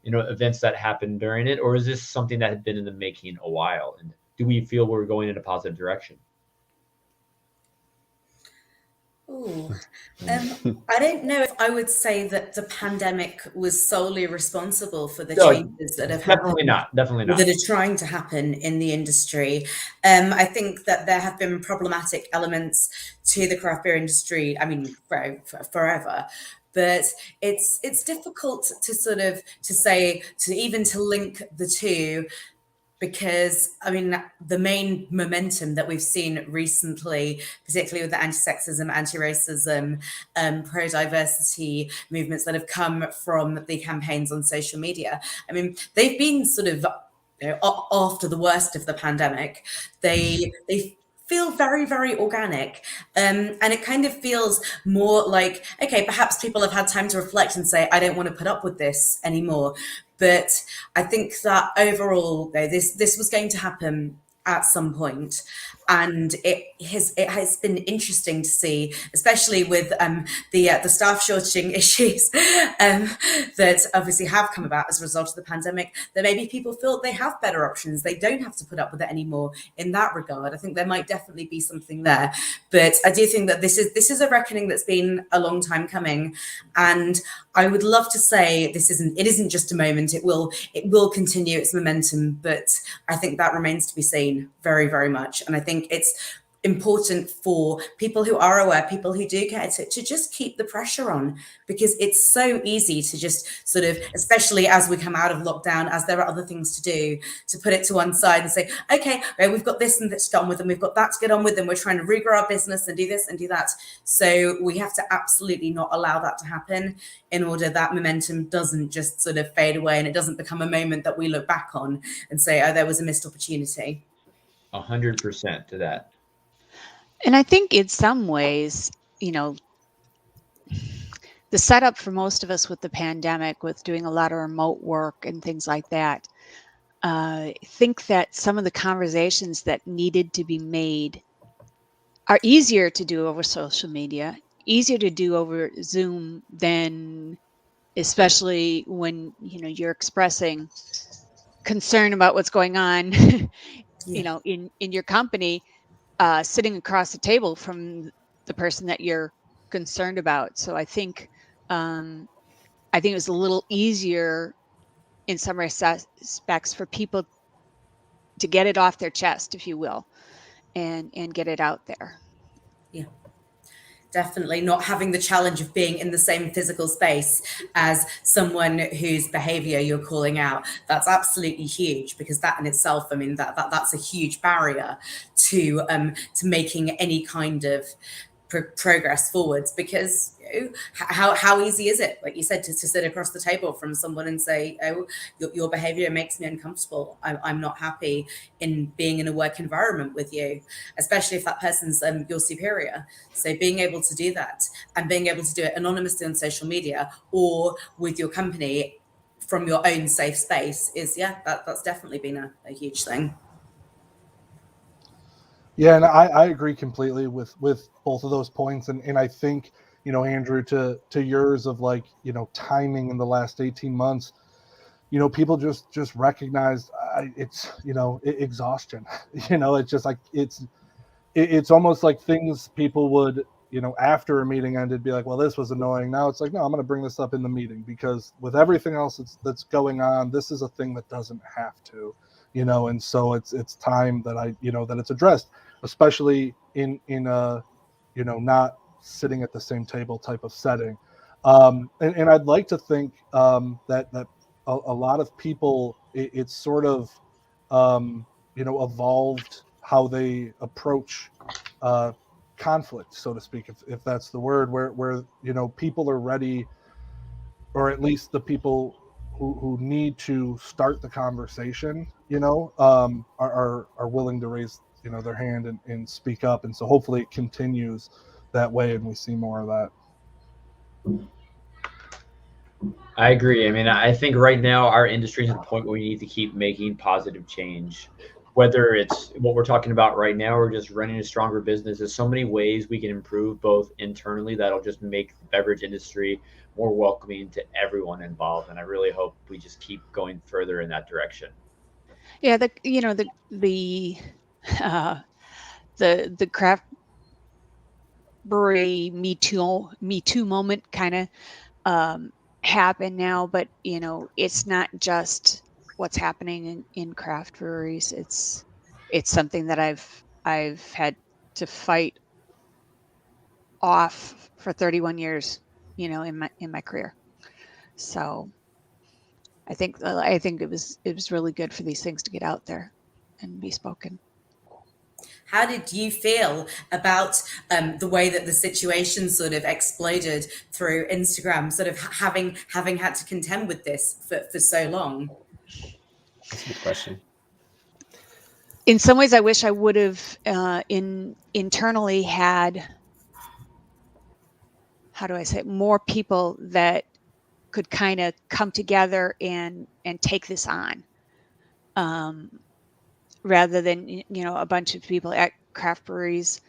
events that happened during it, or is this something that had been in the making a while? And do we feel we're going in a positive direction? Ooh. I don't know if I would say that the pandemic was solely responsible for the No, changes that have happened. Definitely not. That are trying to happen in the industry. I think that there have been problematic elements to the craft beer industry. I mean, forever. But it's difficult to sort of to say to link the two, because I mean the main momentum that we've seen recently, particularly with the anti-sexism, anti-racism, pro-diversity movements that have come from the campaigns on social media, I mean they've been sort of, you know, after the worst of the pandemic, they feel very, very organic, and it kind of feels more like, okay, perhaps people have had time to reflect and say, I don't want to put up with this anymore. But I think that overall, though, this was going to happen at some point, and it has been interesting to see, especially with the staff shortaging issues that obviously have come about as a result of the pandemic, that maybe people feel they have better options. They don't have to put up with it anymore in that regard. I think there might definitely be something there. But I do think that this is a reckoning that's been a long time coming. And I would love to say it isn't just a moment. It will continue its momentum, but I think that remains to be seen very, very much. And I think it's important for people who are aware, people who do care, to just keep the pressure on, because it's so easy to just sort of, especially as we come out of lockdown, as there are other things to do, to put it to one side and say, okay, right, we've got this and this to get on with, and we've got that to get on with, and we're trying to regrow our business and do this and do that. So we have to absolutely not allow that to happen, in order that momentum doesn't just sort of fade away and it doesn't become a moment that we look back on and say, oh, there was a missed opportunity. 100% to that. And I think in some ways, you know, the setup for most of us with the pandemic, with doing a lot of remote work and things like that, I think that some of the conversations that needed to be made are easier to do over social media, easier to do over Zoom than, especially when, you know, you're expressing concern about what's going on, you know, in your company, sitting across the table from the person that you're concerned about. So I think it was a little easier in some respects for people to get it off their chest, if you will, and get it out there. Yeah. Definitely not having the challenge of being in the same physical space as someone whose behavior you're calling out. That's absolutely huge, because that in itself, I mean, that's a huge barrier to making any kind of progress forwards, because you know, how easy is it, like you said, to sit across the table from someone and say, oh, your behavior makes me uncomfortable, I'm not happy in being in a work environment with you, especially if that person's your superior. So being able to do that, and being able to do it anonymously on social media or with your company from your own safe space is, that's definitely been a huge thing. Yeah, and I agree completely with both of those points, and I think, you know, Andrew, to yours of, like, you know, timing in the last 18 months, you know, people just recognized it's, you know, exhaustion. You know, it's just like it's almost like things people would, you know, after a meeting ended, be like, well, this was annoying. Now it's like, no, I'm going to bring this up in the meeting, because with everything else that's going on, this is a thing that doesn't have to, you know, and so it's time that that it's addressed, especially in a, you know, not sitting at the same table type of setting. And I'd like to think that a lot of people, it's sort of, you know, evolved how they approach conflict, so to speak, if that's the word, where you know, people are ready, or at least the people who need to start the conversation, you know, are willing to raise, you know, their hand and speak up. And so hopefully it continues that way and we see more of that. I agree. I mean, I think right now our industry is at the point where we need to keep making positive change. Whether it's what we're talking about right now or just running a stronger business, there's so many ways we can improve both internally that'll just make the beverage industry more welcoming to everyone involved. And I really hope we just keep going further in that direction. Yeah, the craft brewery Me Too moment kind of happen now, but it's not just what's happening in craft breweries. It's something that I've had to fight off for 31 years, in my career. So I think it was really good for these things to get out there and be spoken. How did you feel about the way that the situation sort of exploded through Instagram, sort of having had to contend with this for so long? That's a good question. In some ways, I wish I would have internally had, how do I say it, more people that could kind of come together and take this on, rather than a bunch of people at craft breweries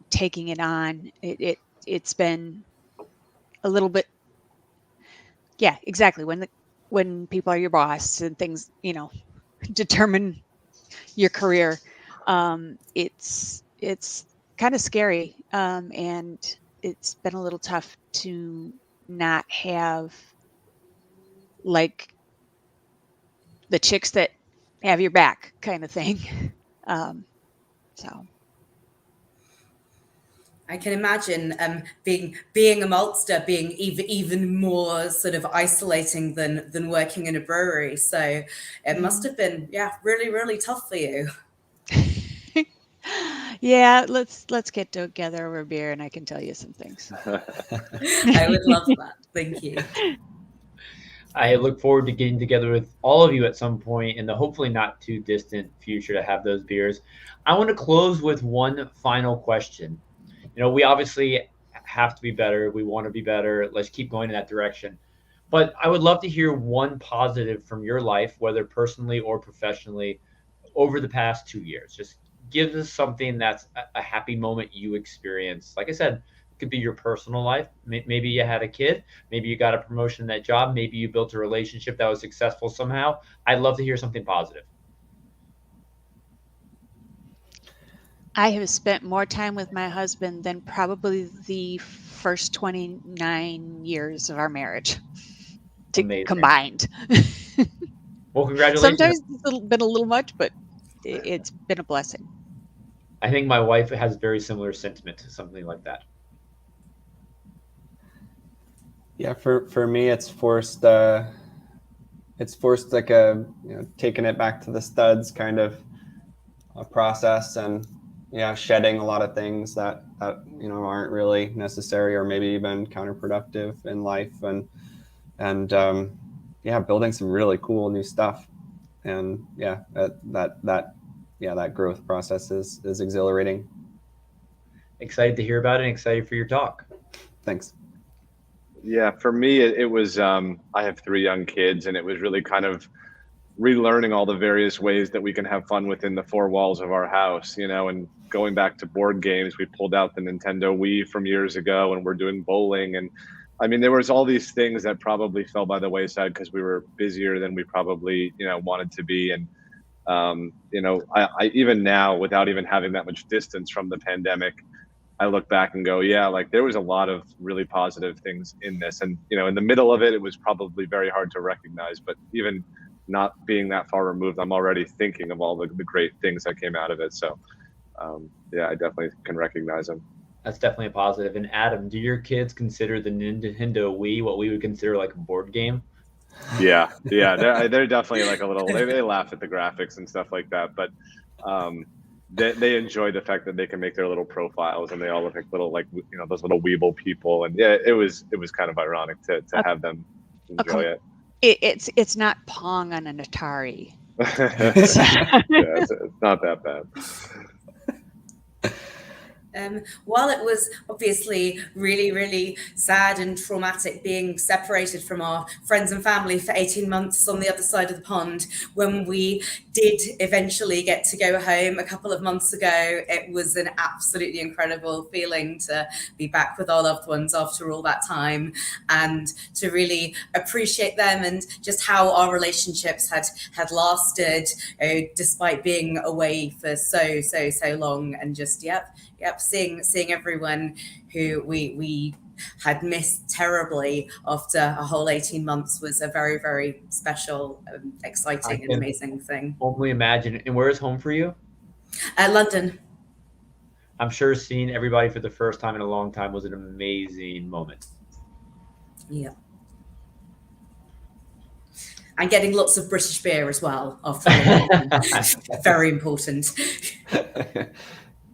taking it on. It's been a little bit, yeah, exactly, when people are your boss and things determine your career. It's kind of scary, and it's been a little tough to not have like the chicks that have your back kind of thing. So I can imagine being a maltster being even more sort of isolating than working in a brewery. So it must have been, really, really tough for you. Yeah, let's get together over beer and I can tell you some things. I would love that. Thank you. I look forward to getting together with all of you at some point in the hopefully not too distant future to have those beers. I want to close with one final question. We obviously have to be better. We want to be better. Let's keep going in that direction. But I would love to hear one positive from your life, whether personally or professionally, over the past 2 years. Just give us something that's a happy moment you experienced. Like I said, it could be your personal life. Maybe you had a kid. Maybe you got a promotion in that job. Maybe you built a relationship that was successful somehow. I'd love to hear something positive. I have spent more time with my husband than probably the first 29 years of our marriage combined. Well, congratulations. Sometimes it's been a little much, but it's been a blessing. I think my wife has very similar sentiment to something like that. Yeah, for me, it's forced like a taking it back to the studs kind of a process, and shedding a lot of things that aren't really necessary or maybe even counterproductive in life, and building some really cool new stuff, and that growth process is exhilarating. Excited to hear about it and excited for your talk. Thanks. Yeah, for me, it was, I have 3 young kids, and it was really kind of relearning all the various ways that we can have fun within the 4 walls of our house, and going back to board games. We pulled out the Nintendo Wii from years ago, and we're doing bowling. And I mean, there was all these things that probably fell by the wayside because we were busier than we probably, wanted to be. And, I even now, without even having that much distance from the pandemic, I look back and go, like there was a lot of really positive things in this. And, in the middle of it, it was probably very hard to recognize, but even not being that far removed, I'm already thinking of all the great things that came out of it. So, I definitely can recognize them. That's definitely a positive. And Adam, do your kids consider the Nintendo Wii what we would consider like a board game? Yeah, they're definitely like a little. They laugh at the graphics and stuff like that, but they enjoy the fact that they can make their little profiles and they all look like little, those little Weeble people. And it was kind of ironic to have them enjoy it. It's not Pong on an Atari. It's not that bad. While it was obviously really, really sad and traumatic being separated from our friends and family for 18 months on the other side of the pond, when we did eventually get to go home a couple of months ago, it was an absolutely incredible feeling to be back with our loved ones after all that time and to really appreciate them and just how our relationships had lasted despite being away for so long, and just yep, seeing everyone who we had missed terribly after a whole 18 months was a very, very special, exciting and amazing thing. Only imagine. And where is home for you? London. I'm sure seeing everybody for the first time in a long time was an amazing moment. Yeah. And getting lots of British beer as well after very important.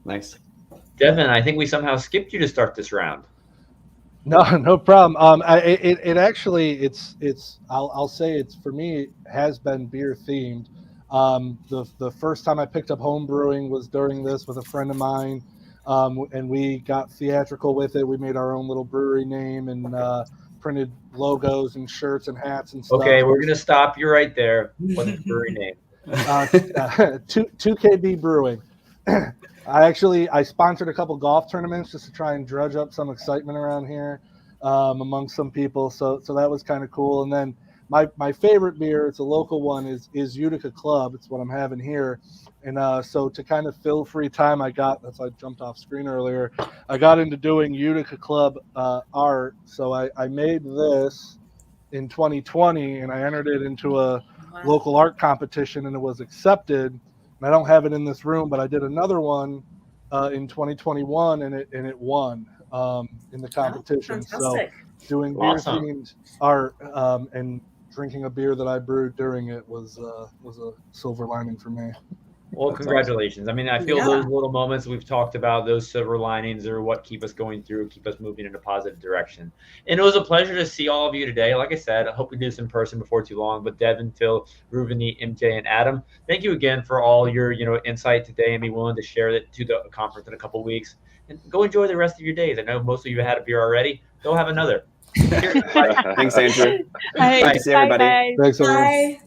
Nice. Devon, I think we somehow skipped you to start this round. No problem. It actually, I'll say it's, for me, it has been beer themed. The first time I picked up home brewing was during this with a friend of mine, and we got theatrical with it. We made our own little brewery name and printed logos and shirts and hats and stuff. Okay, we're gonna stop you right there. What's the brewery name? 2KB Brewing. I sponsored a couple golf tournaments just to try and drudge up some excitement around here among some people. So that was kind of cool. And then my favorite beer, it's a local one, is Utica Club. It's what I'm having here. And so to kind of fill free time, that's why I jumped off screen earlier. I got into doing Utica Club art. So I made this in 2020 and I entered it into a local art competition and it was accepted. And I don't have it in this room, but I did another one in 2021 and it won in the competition. So doing beer themed art and drinking a beer that I brewed during it was a silver lining for me. Well, congratulations. I mean, I feel those little moments we've talked about, those silver linings are what keep us going through, keep us moving in a positive direction. And it was a pleasure to see all of you today. Like I said, I hope we do this in person before too long. But Devon, Phil, Ruvani, MJ, and Adam, thank you again for all your insight today and be willing to share it to the conference in a couple of weeks. And go enjoy the rest of your days. I know most of you had a beer already. Go have another. Thanks, Andrew. Bye. Good to see everybody. Bye. Thanks, everyone. Bye.